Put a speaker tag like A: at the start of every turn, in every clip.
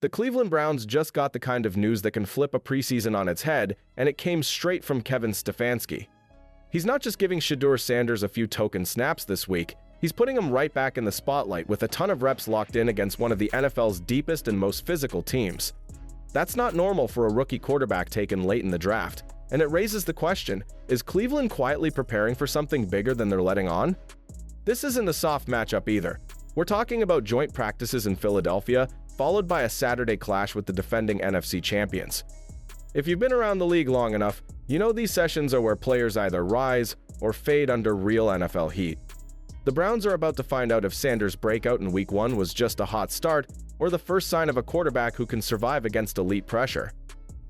A: The Cleveland Browns just got the kind of news that can flip a preseason on its head, and it came straight from Kevin Stefanski. He's not just giving Shedeur Sanders a few token snaps this week, he's putting him right back in the spotlight with a ton of reps locked in against one of the NFL's deepest and most physical teams. That's not normal for a rookie quarterback taken late in the draft, and it raises the question, is Cleveland quietly preparing for something bigger than they're letting on? This isn't a soft matchup either. We're talking about joint practices in Philadelphia, followed by a Saturday clash with the defending NFC champions. If you've been around the league long enough, you know these sessions are where players either rise or fade under real NFL heat. The Browns are about to find out if Sanders' breakout in Week 1 was just a hot start or the first sign of a quarterback who can survive against elite pressure.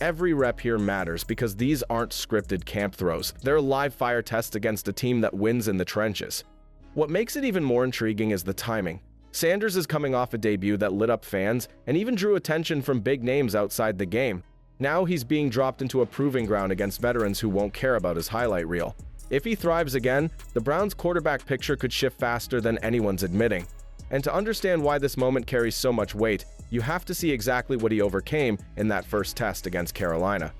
A: Every rep here matters because these aren't scripted camp throws. They're live fire tests against a team that wins in the trenches. What makes it even more intriguing is the timing. Sanders is coming off a debut that lit up fans and even drew attention from big names outside the game. Now he's being dropped into a proving ground against veterans who won't care about his highlight reel. If he thrives again, the Browns' quarterback picture could shift faster than anyone's admitting. And to understand why this moment carries so much weight, you have to see exactly what he overcame in that first test against Carolina.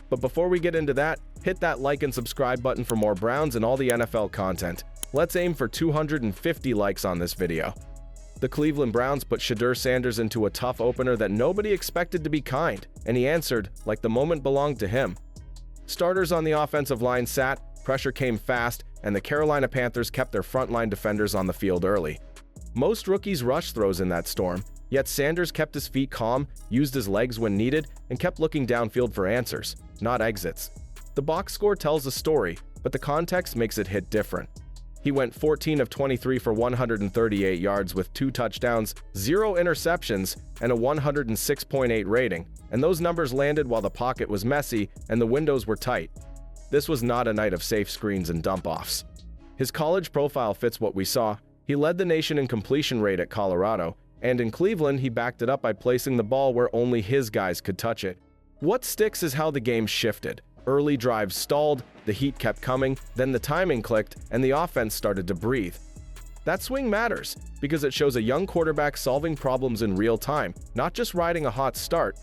A: But before we get into that, hit that like and subscribe button for more Browns and all the NFL content. Let's aim for 250 likes on this video. The Cleveland Browns put Shedeur Sanders into a tough opener that nobody expected to be kind, and he answered like the moment belonged to him. Starters on the offensive line sat, pressure came fast, and the Carolina Panthers kept their frontline defenders on the field early. Most rookies rushed throws in that storm, yet Sanders kept his feet calm, used his legs when needed, and kept looking downfield for answers, not exits. The box score tells a story, but the context makes it hit different. He went 14 of 23 for 138 yards with 2 touchdowns, 0 interceptions, and a 106.8 rating, and those numbers landed while the pocket was messy and the windows were tight. This was not a night of safe screens and dump-offs. His college profile fits what we saw. He led the nation in completion rate at Colorado, and in Cleveland he backed it up by placing the ball where only his guys could touch it. What sticks is how the game shifted. Early drives stalled, the heat kept coming, then the timing clicked, and the offense started to breathe. That swing matters, because it shows a young quarterback solving problems in real time, not just riding a hot start.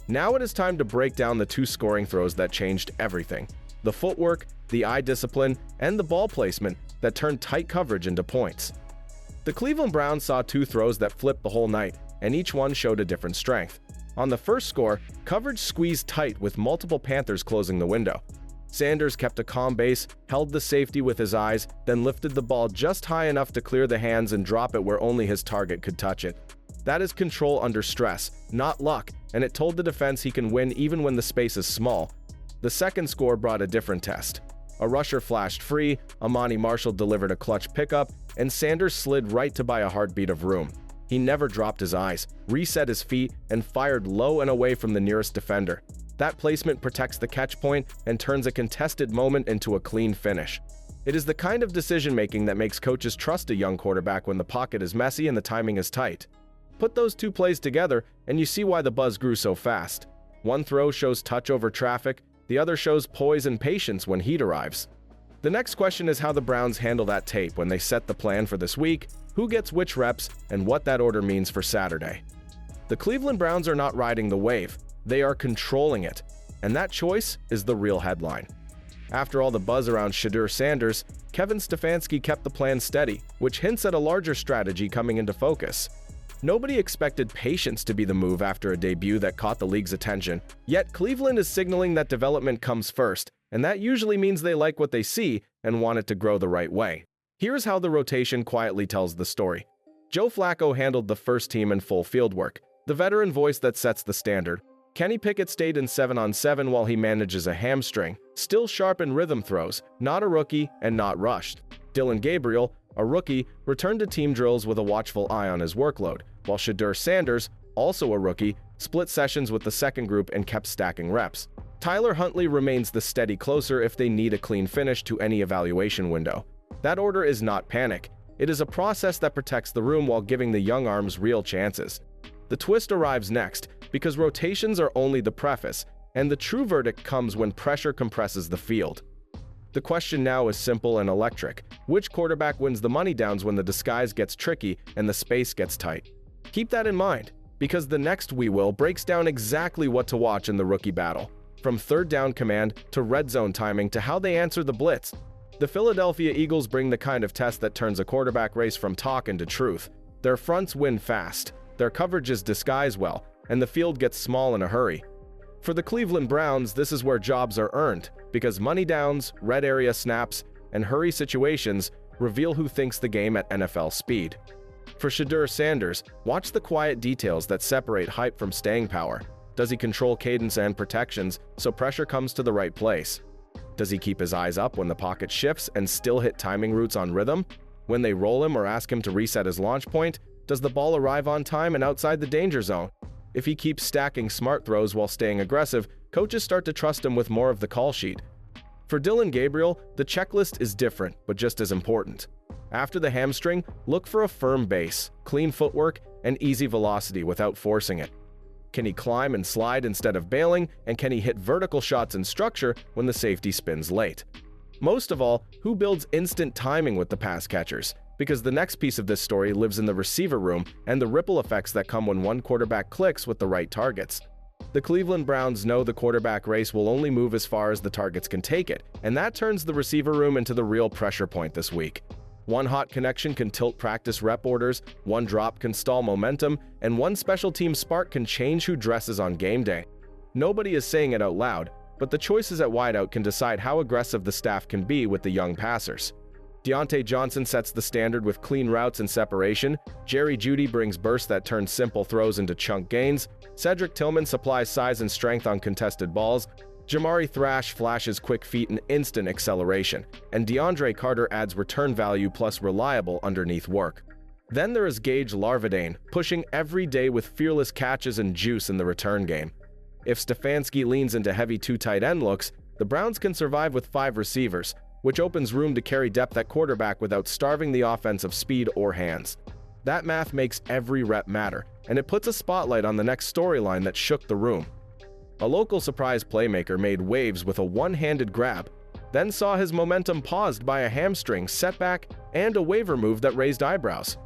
A: Now it is time to break down the 2 scoring throws that changed everything. The footwork, the eye discipline, and the ball placement that turned tight coverage into points. The Cleveland Browns saw 2 throws that flipped the whole night, and each one showed a different strength. On the first score, coverage squeezed tight with multiple Panthers closing the window. Sanders kept a calm base, held the safety with his eyes, then lifted the ball just high enough to clear the hands and drop it where only his target could touch it. That is control under stress, not luck, and it told the defense he can win even when the space is small. The second score brought a different test. A rusher flashed free, Amani Marshall delivered a clutch pickup, and Sanders slid right to buy a heartbeat of room. He never dropped his eyes, reset his feet, and fired low and away from the nearest defender. That placement protects the catch point and turns a contested moment into a clean finish. It is the kind of decision-making that makes coaches trust a young quarterback when the pocket is messy and the timing is tight. Put those 2 plays together, and you see why the buzz grew so fast. One throw shows touch over traffic, the other shows poise and patience when heat arrives. The next question is how the Browns handle that tape when they set the plan for this week, who gets which reps, and what that order means for Saturday. The Cleveland Browns are not riding the wave, they are controlling it, and that choice is the real headline. After all the buzz around Shedeur Sanders, Kevin Stefanski kept the plan steady, which hints at a larger strategy coming into focus. Nobody expected patience to be the move after a debut that caught the league's attention, yet Cleveland is signaling that development comes first, and that usually means they like what they see and want it to grow the right way. Here's how the rotation quietly tells the story. Joe Flacco handled the first team in full field work, the veteran voice that sets the standard. Kenny Pickett stayed in 7-on-7 while he manages a hamstring, still sharp in rhythm throws, not a rookie and not rushed. Dillon Gabriel, a rookie, returned to team drills with a watchful eye on his workload, while Shedeur Sanders, also a rookie, split sessions with the second group and kept stacking reps. Tyler Huntley remains the steady closer if they need a clean finish to any evaluation window. That order is not panic. It is a process that protects the room while giving the young arms real chances. The twist arrives next, because rotations are only the preface, and the true verdict comes when pressure compresses the field. The question now is simple and electric. Which quarterback wins the money downs when the disguise gets tricky and the space gets tight? Keep that in mind. because the next We Will breaks down exactly what to watch in the rookie battle, from third down command to red zone timing to how they answer the blitz. The Philadelphia Eagles bring the kind of test that turns a quarterback race from talk into truth. Their fronts win fast, their coverages disguise well, and the field gets small in a hurry. For the Cleveland Browns, this is where jobs are earned, because money downs, red area snaps, and hurry situations reveal who thinks the game at NFL speed. For Shedeur Sanders, watch the quiet details that separate hype from staying power. Does he control cadence and protections so pressure comes to the right place? Does he keep his eyes up when the pocket shifts and still hit timing routes on rhythm? When they roll him or ask him to reset his launch point, does the ball arrive on time and outside the danger zone? If he keeps stacking smart throws while staying aggressive, coaches start to trust him with more of the call sheet. For Dillon Gabriel, the checklist is different, but just as important. After the hamstring, look for a firm base, clean footwork, and easy velocity without forcing it. Can he climb and slide instead of bailing, and can he hit vertical shots in structure when the safety spins late? Most of all, who builds instant timing with the pass catchers? Because the next piece of this story lives in the receiver room and the ripple effects that come when one quarterback clicks with the right targets. The Cleveland Browns know the quarterback race will only move as far as the targets can take it, and that turns the receiver room into the real pressure point this week. One hot connection can tilt practice rep orders, one drop can stall momentum, and one special team spark can change who dresses on game day. Nobody is saying it out loud, but the choices at wideout can decide how aggressive the staff can be with the young passers. Deontay Johnson sets the standard with clean routes and separation, Jerry Jeudy brings bursts that turn simple throws into chunk gains, Cedric Tillman supplies size and strength on contested balls, Jamari Thrash flashes quick feet and instant acceleration, and DeAndre Carter adds return value plus reliable underneath work. Then there is Gage Larvadain, pushing every day with fearless catches and juice in the return game. If Stefanski leans into heavy two tight end looks, the Browns can survive with 5 receivers, which opens room to carry depth at quarterback without starving the offense of speed or hands. That math makes every rep matter, and it puts a spotlight on the next storyline that shook the room. A local surprise playmaker made waves with a one-handed grab, then saw his momentum paused by a hamstring setback and a waiver move that raised eyebrows.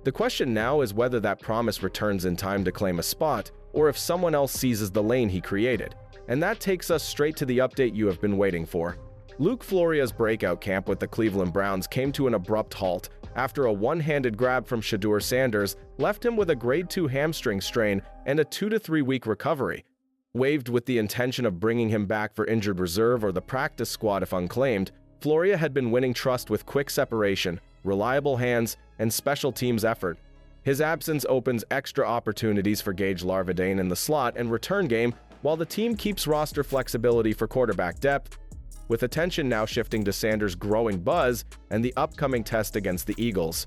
A: The question now is whether that promise returns in time to claim a spot, or if someone else seizes the lane he created. And that takes us straight to the update you have been waiting for. Luke Floria's breakout camp with the Cleveland Browns came to an abrupt halt after a one-handed grab from Shedeur Sanders left him with a grade 2 hamstring strain and a 2 to 3 week recovery. Waived with the intention of bringing him back for injured reserve or the practice squad if unclaimed, Floria had been winning trust with quick separation, reliable hands, and special teams effort. His absence opens extra opportunities for Gage Larvadain in the slot and return game, while the team keeps roster flexibility for quarterback depth, with attention now shifting to Sanders' growing buzz and the upcoming test against the Eagles.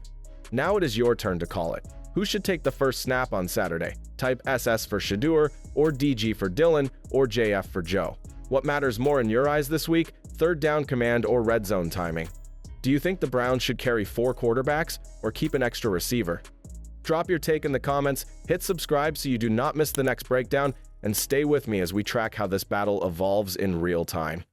A: Now it is your turn to call it. Who should take the first snap on Saturday? Type SS for Shedeur, or DG for Dillon, or JF for Joe. What matters more in your eyes this week? Third down command or red zone timing? Do you think the Browns should carry 4 quarterbacks or keep an extra receiver? Drop your take in the comments, hit subscribe so you do not miss the next breakdown, and stay with me as we track how this battle evolves in real time.